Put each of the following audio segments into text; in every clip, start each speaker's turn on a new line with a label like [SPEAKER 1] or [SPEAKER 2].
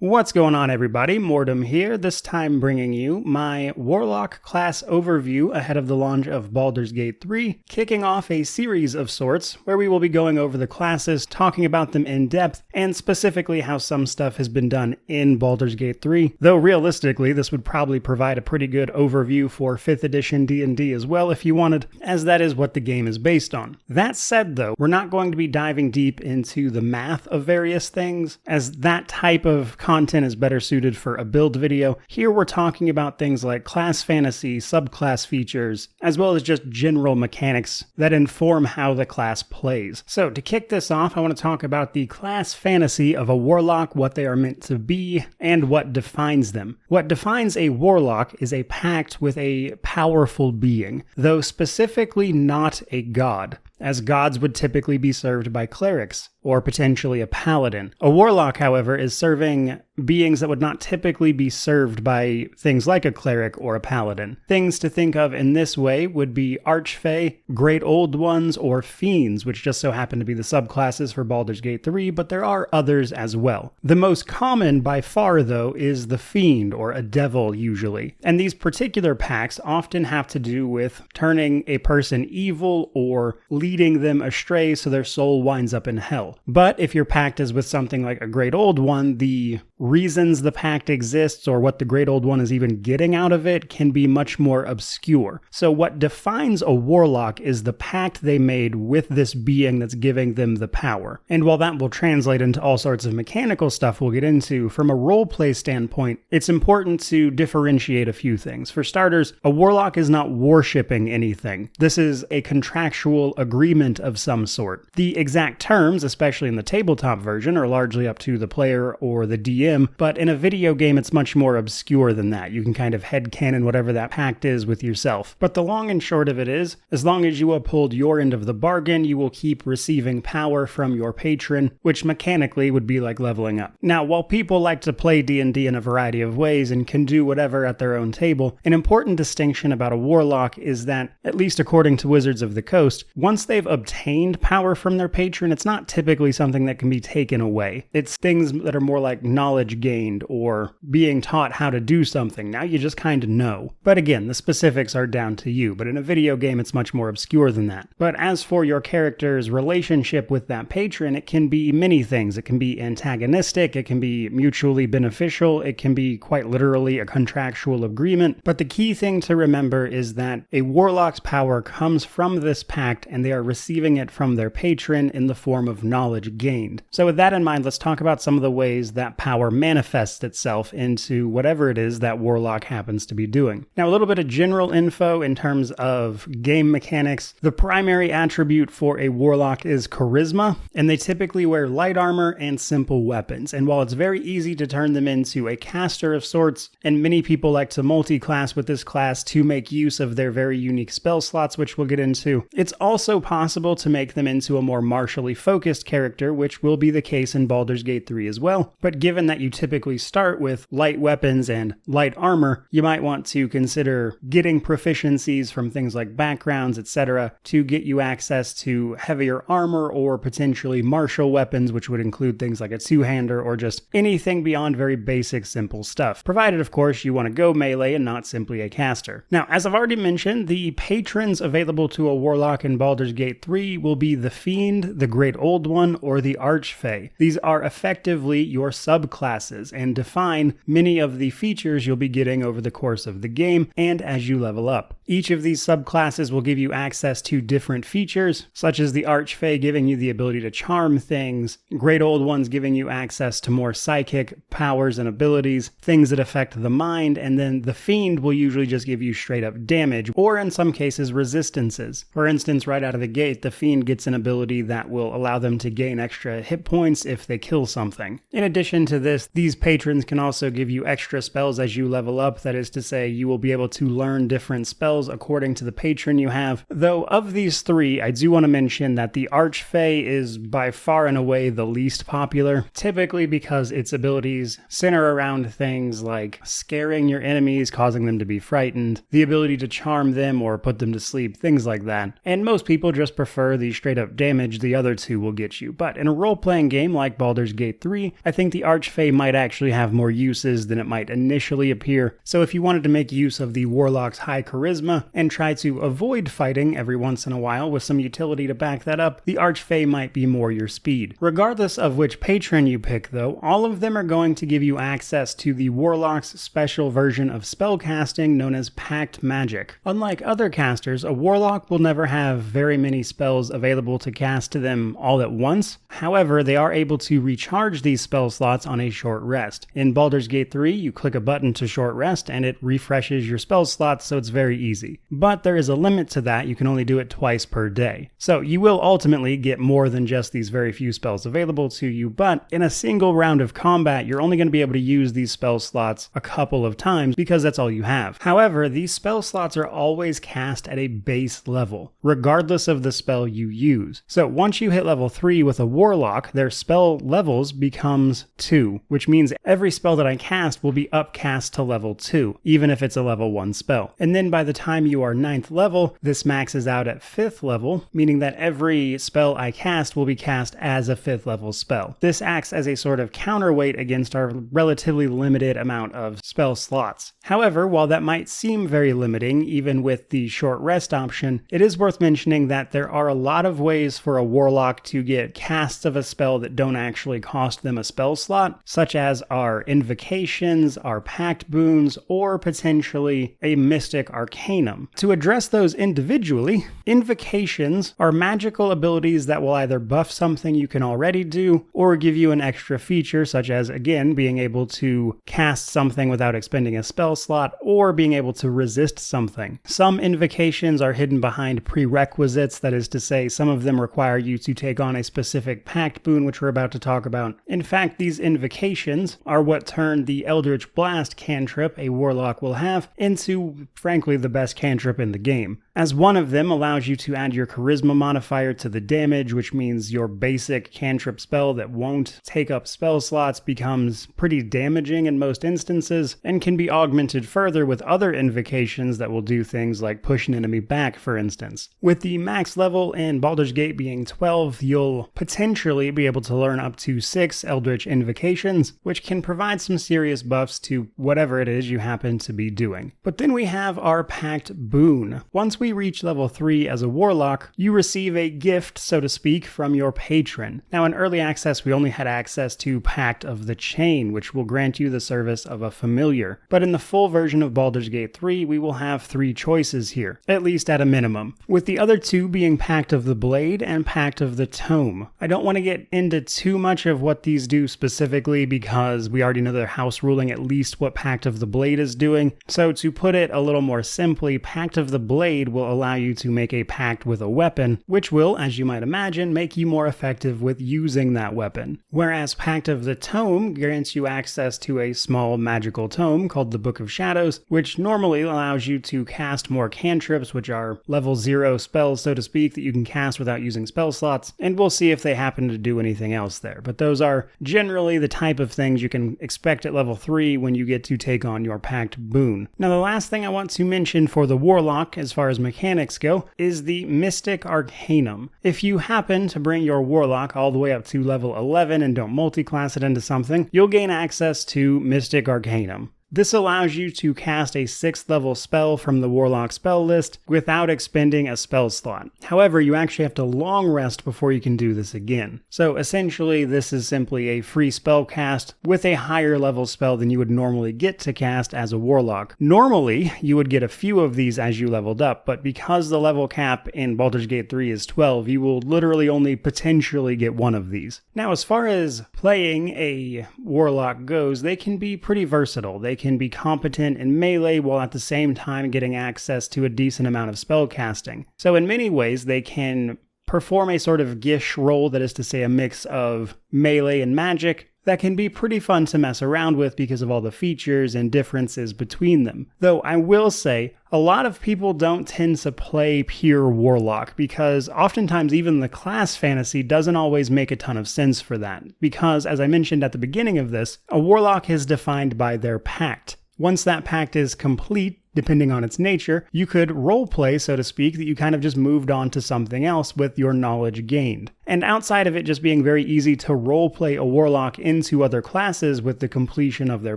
[SPEAKER 1] What's going on, everybody? Mortem here, this time bringing you my Warlock class overview ahead of the launch of Baldur's Gate 3, kicking off a series of sorts where we will be going over the classes, talking about them in depth, and specifically how some stuff has been done in Baldur's Gate 3, though realistically this would probably provide a pretty good overview for 5th edition D&D as well if you wanted, as that is what the game is based on. That said though, we're not going to be diving deep into the math of various things, as that type of content is better suited for a build video. Here we're talking about things like class fantasy, subclass features, as well as just general mechanics that inform how the class plays. So to kick this off, I want to talk about the class fantasy of a warlock, what they are meant to be, and what defines them. What defines a warlock is a pact with a powerful being, though specifically not a god, as gods would typically be served by clerics, or potentially a paladin. A warlock, however, is serving beings that would not typically be served by things like a cleric or a paladin. Things to think of in this way would be archfey, great old ones, or fiends, which just so happen to be the subclasses for Baldur's Gate 3, but there are others as well. The most common by far, though, is the fiend, or a devil usually. And these particular pacts often have to do with turning a person evil or leading them astray so their soul winds up in hell. But if your pact is with something like a Great Old One, the reasons the pact exists or what the Great Old One is even getting out of it can be much more obscure. So what defines a warlock is the pact they made with this being that's giving them the power. And while that will translate into all sorts of mechanical stuff we'll get into, from a roleplay standpoint, it's important to differentiate a few things. For starters, a warlock is not worshipping anything. This is a contractual agreement of some sort. The exact terms, especially in the tabletop version, are largely up to the player or the DM, but in a video game it's much more obscure than that. You can kind of headcanon whatever that pact is with yourself. But the long and short of it is, as long as you uphold your end of the bargain, you will keep receiving power from your patron, which mechanically would be like leveling up. Now, while people like to play D&D in a variety of ways and can do whatever at their own table, an important distinction about a warlock is that, at least according to Wizards of the Coast, once they've obtained power from their patron, it's not typically something that can be taken away. It's things that are more like knowledge gained or being taught how to do something. Now you just kind of know. But again, the specifics are down to you, but in a video game it's much more obscure than that. But as for your character's relationship with that patron, it can be many things. It can be antagonistic, it can be mutually beneficial, it can be quite literally a contractual agreement. But the key thing to remember is that a warlock's power comes from this pact and they are receiving it from their patron in the form of knowledge gained. So with that in mind, let's talk about some of the ways that power manifests itself into whatever it is that warlock happens to be doing. Now, a little bit of general info in terms of game mechanics. The primary attribute for a warlock is charisma, and they typically wear light armor and simple weapons. And while it's very easy to turn them into a caster of sorts, and many people like to multi-class with this class to make use of their very unique spell slots, which we'll get into, it's also possible to make them into a more martially focused character, which will be the case in Baldur's Gate 3 as well. But given that you typically start with light weapons and light armor, you might want to consider getting proficiencies from things like backgrounds, etc., to get you access to heavier armor or potentially martial weapons, which would include things like a two-hander or just anything beyond very basic, simple stuff. Provided, of course, you want to go melee and not simply a caster. Now, as I've already mentioned, the patrons available to a warlock in Baldur's Gate 3 will be the Fiend, the Great Old One, or the Archfey. These are effectively your subclasses and define many of the features you'll be getting over the course of the game and as you level up. Each of these subclasses will give you access to different features, such as the Archfey giving you the ability to charm things, Great Old Ones giving you access to more psychic powers and abilities, things that affect the mind, and then the Fiend will usually just give you straight up damage, or in some cases resistances. For instance, right out of the gate, the Fiend gets an ability that will allow them to gain extra hit points if they kill something. In addition to this, these patrons can also give you extra spells as you level up. That is to say, you will be able to learn different spells according to the patron you have. Though of these three, I do want to mention that the Archfey is by far and away the least popular, typically because its abilities center around things like scaring your enemies, causing them to be frightened, the ability to charm them or put them to sleep, things like that. And most people just prefer the straight up damage the other two will get you. But in a role-playing game like Baldur's Gate 3, I think the Archfey Archfey might actually have more uses than it might initially appear, so if you wanted to make use of the Warlock's high charisma and try to avoid fighting every once in a while with some utility to back that up, the Archfey might be more your speed. Regardless of which patron you pick though, all of them are going to give you access to the Warlock's special version of spellcasting known as Pact Magic. Unlike other casters, a Warlock will never have very many spells available to cast to them all at once. However, they are able to recharge these spell slots on a short rest. In Baldur's Gate 3, you click a button to short rest and it refreshes your spell slots, so it's very easy. But there is a limit to that. You can only do it twice per day. So you will ultimately get more than just these very few spells available to you, but in a single round of combat, you're only going to be able to use these spell slots a couple of times because that's all you have. However, these spell slots are always cast at a base level, regardless of the spell you use. So once you hit level 3 with a Warlock, their spell levels becomes 2, which means every spell that I cast will be upcast to level 2, even if it's a level 1 spell. And then by the time you are 9th level, this maxes out at 5th level, meaning that every spell I cast will be cast as a 5th level spell. This acts as a sort of counterweight against our relatively limited amount of spell slots. However, while that might seem very limiting, even with the short rest option, it is worth mentioning that there are a lot of ways for a Warlock to get casts of a spell that don't actually cost them a spell slot, such as our Invocations, our Pact Boons, or potentially a Mystic Arcanum. To address those individually, Invocations are magical abilities that will either buff something you can already do, or give you an extra feature, such as, again, being able to cast something without expending a spell slot, or being able to resist something. Some Invocations are hidden behind prerequisites, that is to say, some of them require you to take on a specific Pact Boon, which we're about to talk about. In fact, these Invocations are what turn the Eldritch Blast cantrip a Warlock will have into, frankly, the best cantrip in the game, as one of them allows you to add your charisma modifier to the damage, which means your basic cantrip spell that won't take up spell slots becomes pretty damaging in most instances, and can be augmented further with other Invocations that will do things like push an enemy back, for instance. With the max level in Baldur's Gate being 12, you'll potentially be able to learn up to 6 Eldritch Invocations, which can provide some serious buffs to whatever it is you happen to be doing. But then we have our Pact Boon. Once we reach level 3 as a Warlock, you receive a gift, so to speak, from your patron. Now in early access, we only had access to Pact of the Chain, which will grant you the service of a familiar. But in the full version of Baldur's Gate 3, we will have 3 choices here, at least at a minimum, with the other 2 being Pact of the Blade and Pact of the Tome. I don't want to get into too much of what these do specifically because we already know they're house ruling at least what Pact of the Blade is doing. So to put it a little more simply, Pact of the Blade will allow you to make a pact with a weapon, which will, as you might imagine, make you more effective with using that weapon. Whereas Pact of the Tome grants you access to a small magical tome called the Book of Shadows, which normally allows you to cast more cantrips, which are level 0 spells, so to speak, that you can cast without using spell slots, and we'll see if they happen to do anything else there. But those are generally the type of things you can expect at level 3 when you get to take on your Pact Boon. Now the last thing I want to mention for the Warlock, as far as mechanics go, is the Mystic Arcanum. If you happen to bring your Warlock all the way up to level 11 and don't multi-class it into something, you'll gain access to Mystic Arcanum. This allows you to cast a 6th level spell from the Warlock spell list without expending a spell slot. However, you actually have to long rest before you can do this again. So essentially, this is simply a free spell cast with a higher level spell than you would normally get to cast as a Warlock. Normally, you would get a few of these as you leveled up, but because the level cap in Baldur's Gate 3 is 12, you will literally only potentially get one of these. Now, as far as playing a Warlock goes, they can be pretty versatile. They can be competent in melee while at the same time getting access to a decent amount of spell casting. So in many ways, they can perform a sort of Gish role, that is to say a mix of melee and magic, that can be pretty fun to mess around with because of all the features and differences between them. Though I will say, a lot of people don't tend to play pure Warlock because oftentimes even the class fantasy doesn't always make a ton of sense for that. Because, as I mentioned at the beginning of this, a Warlock is defined by their pact. Once that pact is complete, depending on its nature, you could roleplay, so to speak, that you kind of just moved on to something else with your knowledge gained. And outside of it just being very easy to roleplay a Warlock into other classes with the completion of their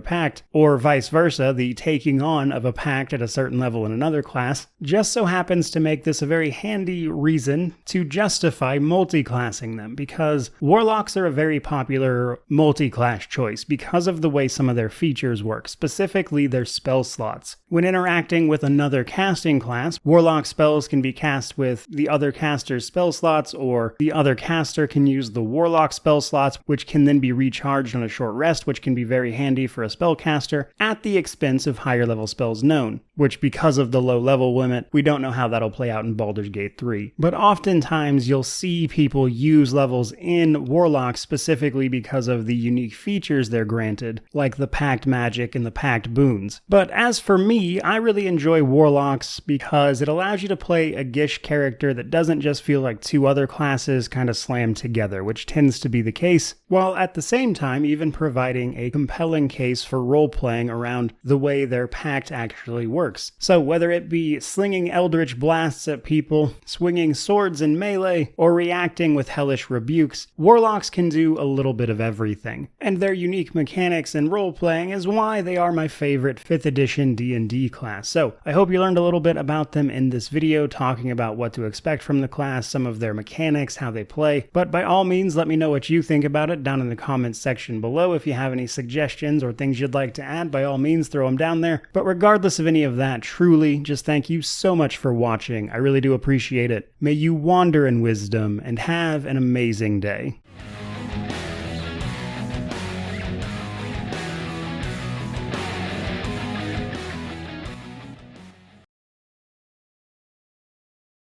[SPEAKER 1] pact, or vice versa, the taking on of a pact at a certain level in another class, just so happens to make this a very handy reason to justify multi-classing them, because Warlocks are a very popular multi-class choice because of the way some of their features work, specifically their spell slots. When interacting with another casting class, Warlock spells can be cast with the other caster's spell slots, or the other caster can use the Warlock spell slots, which can then be recharged on a short rest, which can be very handy for a spellcaster, at the expense of higher level spells known, which because of the low level limit, we don't know how that'll play out in Baldur's Gate 3. But oftentimes you'll see people use levels in Warlock specifically because of the unique features they're granted, like the Pact Magic and the Pact Boons. But as for me, I really enjoy Warlocks because it allows you to play a Gish character that doesn't just feel like two other classes kind of slammed together, which tends to be the case, while at the same time even providing a compelling case for role-playing around the way their pact actually works. So whether it be slinging eldritch blasts at people, swinging swords in melee, or reacting with hellish rebukes, Warlocks can do a little bit of everything. And their unique mechanics and role-playing is why they are my favorite 5th edition D&D class. So I hope you learned a little bit about them in this video, talking about what to expect from the class, some of their mechanics, how they play. But by all means, let me know what you think about it down in the comments section below. If you have any suggestions or things you'd like to add, by all means, throw them down there. But regardless of any of that, truly, just thank you so much for watching. I really do appreciate it. May you wander in wisdom and have an amazing day.